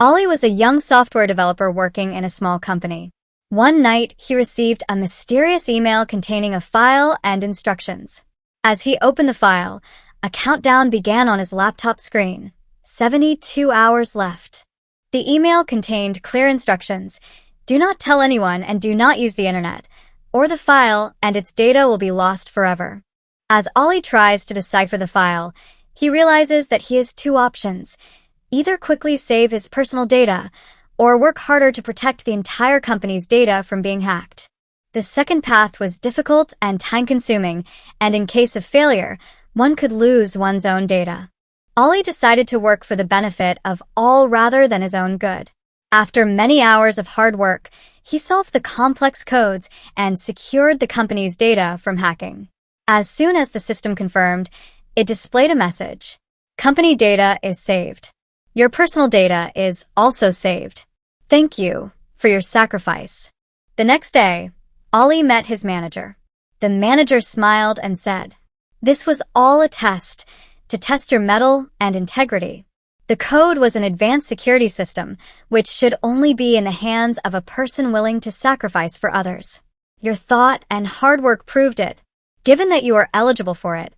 Ollie was a young software developer working in a small company. One night, he received a mysterious email containing a file and instructions. As he opened the file, a countdown began on his laptop screen. 72 hours left. The email contained clear instructions. Do not tell anyone and do not use the internet, or the file and its data will be lost forever. As Ollie tries to decipher the file, he realizes that he has two options: either quickly save his personal data, or work harder to protect the entire company's data from being hacked. The second path was difficult and time-consuming, and in case of failure, one could lose one's own data. Ollie decided to work for the benefit of all rather than his own good. After many hours of hard work, he solved the complex codes and secured the company's data from hacking. As soon as the system confirmed, it displayed a message. Company data is saved. Your personal data is also saved. Thank you for your sacrifice. The next day, Ollie met his manager. The manager smiled and said, "This was all a test to test your mettle and integrity." The code was an advanced security system, which should only be in the hands of a person willing to sacrifice for others. Your thought and hard work proved it. Given that you are eligible for it,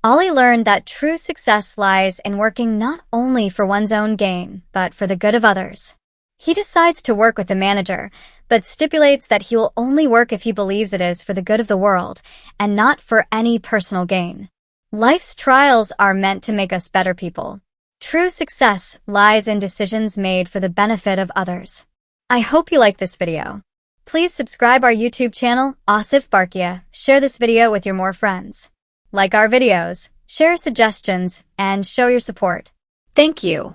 Ollie learned that true success lies in working not only for one's own gain, but for the good of others. He decides to work with the manager, but stipulates that he will only work if he believes it is for the good of the world, and not for any personal gain. Life's trials are meant to make us better people. True success lies in decisions made for the benefit of others. I hope you like this video. Please subscribe our YouTube channel, Asif Barkia. Share this video with your more friends. Like our videos, share suggestions, and show your support. Thank you.